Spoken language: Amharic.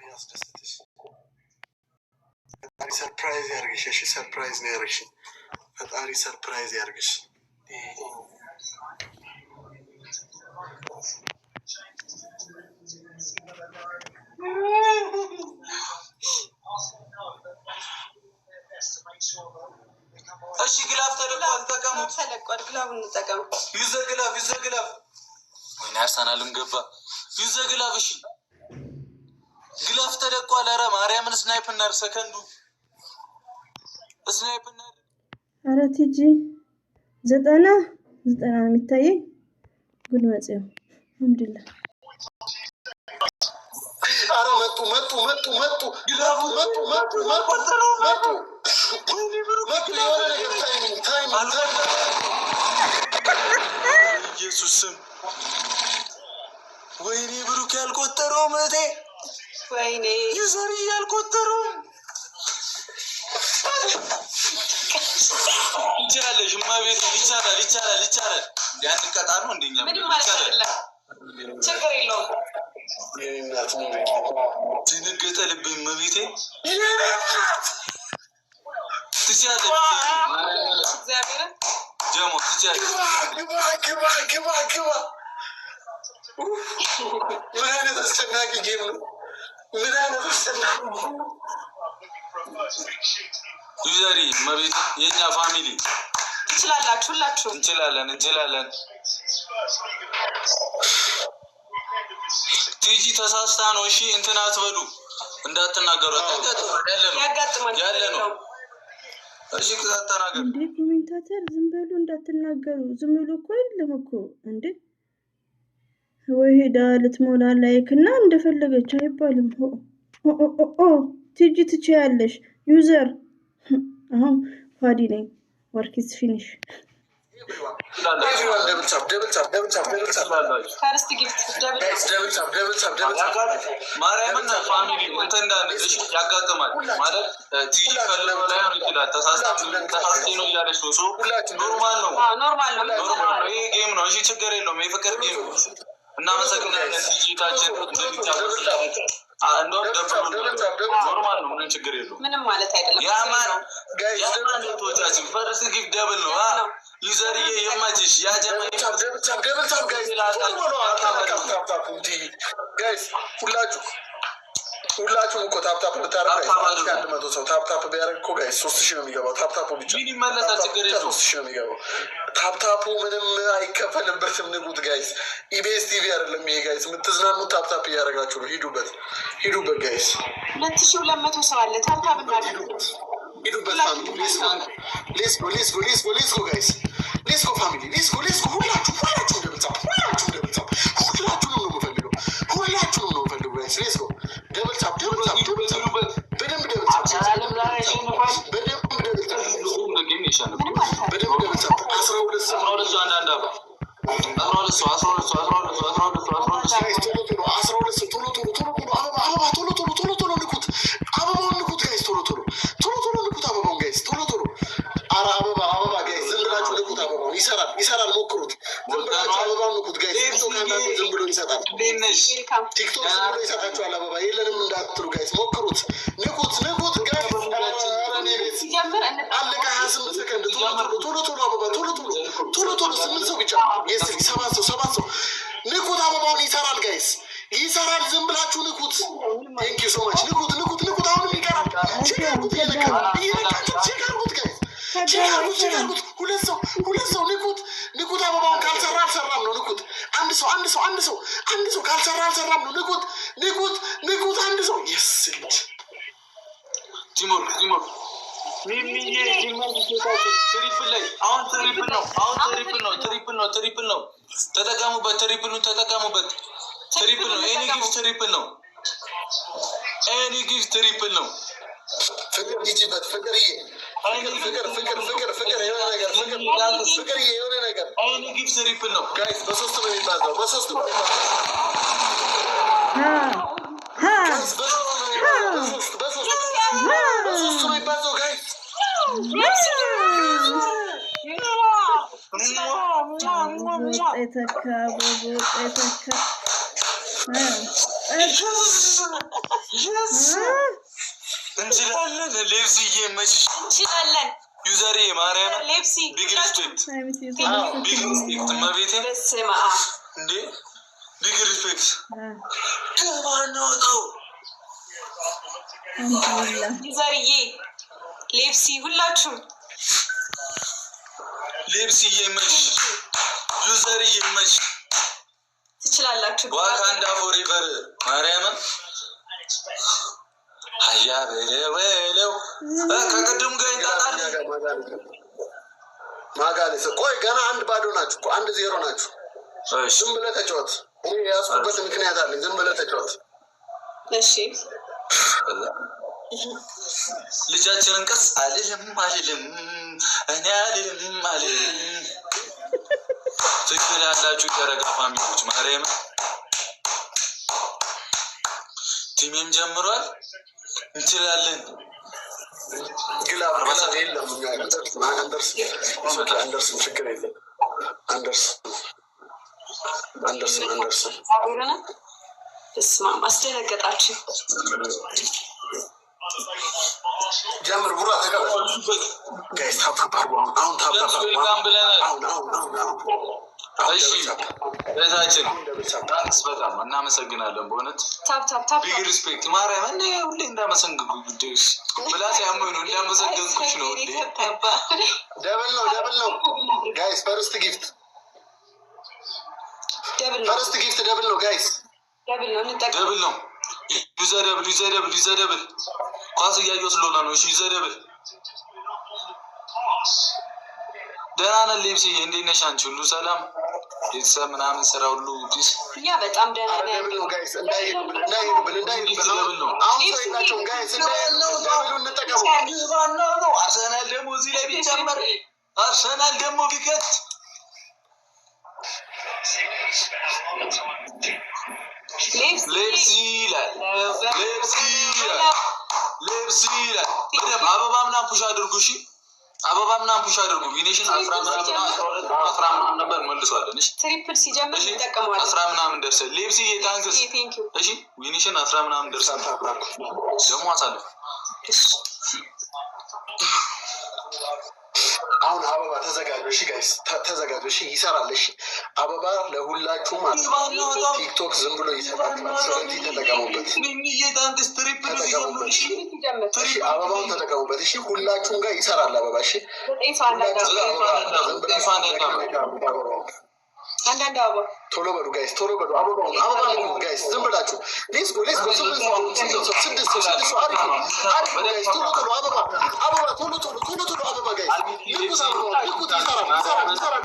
ያስደስትሽ ፈጣሪ ሰርፕራይዝ ያርግሽ። እሺ ሰርፕራይዝ ነው ያርግሽ። ፈጣሪ ሰርፕራይዝ ያርግሽ። እሺ ግላፍ ተለቋል። ተቀሙ ተለቋል። ግላፍ እንጠቀም። ይዘ ግላፍ ወይኔ አርሰናልም ገባ። ይዘ ግላፍ እሺ ግላፍ ተለቋል። ኧረ ማርያምን ስናይፕ እናር ሰከንዱ ስናይፕ እናር። ኧረ ቲጂ 90 የሚታየኝ ጉድ መጽው አልሐምዱሊላህ። ኧረ መጡ ግላፉ መጡ ኢየሱስ ስም ወይኔ ብሩክ ያልቆጠረው መቴ ወይኔ ይዘር ያልቆጠረው ይቻላልሽ ማቤት ይቻላል ያን ቀጣ ነው እንደኛ ምንም ማለት አይደለም ችግር የለውም የእናት ነው ዝንገተ ልብኝ መቤቴ ትቻለሽ እግዚአብሔር ጀሞ ትቻለሽ ግባ ምን አይነት አስጨናቂ ጌም ነው ምን አይነት አስጨናቂ ዩዘሪ መቤት የኛ ፋሚሊ ትችላላችሁ ሁላችሁ እንችላለን ቲጂ ተሳስታ ነው እሺ እንትና አትበሉ እንዳትናገሩ ያለ ነው እሺ ተናገሩ እንዴ ኮሜንታተር ዝም በሉ እንዳትናገሩ ዝም ብሎ እኮ የለም እኮ እንዴ ወይ ሄዳ ልትሞላ ላይክ እና እንደፈለገች አይባልም ቲጂ ትችያለሽ ዩዘር አሁን ፋዲ ነኝ ወርኪስ ፊኒሽ ፈርስት ጊፍት ማርያምና ፋሚሊ እንትንዳንሽ ያጋጥማል ማለት ቲጂ ከለበ ላይ ነው ይችላል ተሳስቴ ነው እያለች ነው ኖርማል ነው ይሄ ጌም ነው እሺ ችግር የለውም የፍቅር ጌም ነው እናመሰግናለን ቲጂታችን እንደሚቻለው እንደውም ኖርማል ነው ምንም ችግር የለውም ምንም ማለት አይደለም ያማን ተወጫችን ፈርስት ጊፍት ደብል ነው ዩዘርዬ የማችሽ ያጀማ ጋይስ ሁላችሁም እኮ ታፕታፕ ብታረጉ 100 ሰው ታፕታፕ ቢያደርግ እኮ ጋይስ 3000 ነው የሚገባው። ታፕታፑ ብቻ ምን ይመለሳል? ችግር የለውም 3000 ነው የሚገባው። ታፕታፑ ምንም አይከፈልበትም። ንጉት ጋይስ ኢቢኤስ ቲቪ አይደለም ይሄ ጋይስ። የምትዝናኑት ታፕታፕ እያደረጋችሁ ነው። ሂዱበት ጋይስ። 2200 ሰው አለ። ታፕታፕ እናድርጉት። ሂዱበት ፋሚሊ ሌትስ ጎ ጋይስ ሌትስ ጎ ፋሚሊ ሌትስ ጎ ሁላችሁ እንደምታው ሁላችሁንም ነው የምፈልገው ጋይስ ሌትስ ጎ ደብል ታፕ በደንብ ደብል ታፕ 12 ይሰራል ሞክሩት። ዝም ብላችሁ አበባውን ንኩት ጋይስ። ዝም ብሎ ይሰጣል። ቲክቶክ ዝም ብሎ ይሰጣችኋል አበባ። የለንም እንዳትሉ ጋይስ ሞክሩት። ንኩት ጋይስ። አለቀ 28 ሰከንድ። ቶሎ አበባ ቶሎ 8 ሰው ብቻ 7 ሰው ንኩት። አበባውን ይሰራል ጋይስ ይሰራል። ዝም ብላችሁ ንኩት። ቴንክ ዩ ሶ ማች። ንኩት። አሁንም ይቀራል። ቼካሩት ቼካሩት ጋይስ ቼካሩት። ሁለት ሰው ንኩት። አበባውን ካልሰራ አልሰራም ነው። ንኩት። አንድ ሰው ካልሰራ አልሰራም ነው። ንኩት። አንድ ሰው የስልት ቲሞር ሚሚዬ ትሪፕል ላይ አሁን ትሪፕል ነው። ተጠቀሙበት። ትሪፕል ነው። ኤኒ ጊፍት ትሪፕል ነው። ፍቅር ዲጂበት ፍቅርዬ የሆነ ነገር ኤኒ ጊፍት ትሪፕል ነው ጋይስ። በሶስት ነው የሚባዛው። በሶስት ነው የሚባዛው ጋይስ። እንችላለን። ሌብስዬ መችሽ እንችላለን። ዩዘሬ ማርያም ሌብሲ ቢግ ሪስፔክት ቢግ ሪስፔክት መቤቴ በስመ አብ እንዴ ቢግ ሪስፔክት ማነው ዩዘርዬ ሌብሲ ሁላችሁም ሌብስዬ መችሽ ዩዘርዬ መችሽ ትችላላችሁ። ዋካንዳ ፎሬቨር ማርያምን ሀያ በለው ከቅድም ጋር ይጣጣል ማጋሌስ ቆይ ገና 1-0 ናችሁ፣ 1-0 ናችሁ። ዝም ብለህ ተጫወት። እኔ ያስኩበት ምክንያት አለኝ። ዝም ብለህ ተጫወት። እሺ ልጃችንን ቀስ አልልም እኔ አልልም ትክክል ያላችሁ ደረጋ ፋሚሊዎች ማርያም ቲሜም ጀምሯል። እንችላለን። ግላብ የለም አንደርስ ችግር የለም። አንደርስ እስማ አስደነገጣችሁ። ጀምር ቡራ ተቀበል። ጋይስ ታባባሩ አሁን እህታችን በጣም እናመሰግናለን። በእውነት ቢግ ሪስፔክት ማርያም እኔ ሁሌ እንዳመሰግንኩ ጉዳዮች ብላስ ያመኑ እንዳመሰገንኩሽ ነው። ደብል ነው ጋይስ። ፈርስት ጊፍት ደብል ነው ጋይስ። ደብል ነው። ዩዘደብል ኳስ እያየሁ ስለሆነ ነው። እሺ ዩዘደብል ደህና ነን። ሌብስዬ እንዴት ነሽ አንቺ? ሁሉ ሰላም ቤተሰብ ምናምን ስራ ሁሉ ፒስ? እኛ በጣም ደህና ነን። ደብል ነው ጋይስ። እንዳይሄዱብን አሁን ሰው የላቸውም ጋይስ። ደብሉ እንጠቀሙ። አርሰናል ደግሞ እዚህ ላይ ቢጨመር አርሰናል ደግሞ ቢከት ሌብሲ ይላል። በደምብ አበባ ምናምን ፑሽ አድርጉ። እሺ አበባ ምናምን ፑሽ አድርጉ። ቪኔሽን 10 ምናምን ነበር መልሷለን። እሺ ትሪፕል ሲጀምር ይጠቀማል። 10 ምናምን ደርሰን ሌብሲ ታንክስ። እሺ ቪኔሽን 10 ምናምን ደርሰን ደግሞ አሳልፍ። አሁን አበባ ተዘጋጁ። እሺ ጋይስ ተዘጋጁ። እሺ ይሰራል። እሺ አበባ ለሁላችሁም ቲክቶክ ዝም ብሎ ይሰራል። ስለዚህ ተጠቀሙበት። እሺ አበባውን ተጠቀሙበት። እሺ ሁላችሁም ጋር ይሰራል አበባ። እሺ አንዳንድ አበባ ቶሎ በሉ ጋይስ፣ ቶሎ በሉ። አበባ ጋይስ ዝም ብላችሁ ሌስ ጎ ስድስት ሰው አሪፍ ጋይስ። ቶሎ አበባ ቶሎ አበባ ጋይስ። ልኩት ይሰራል።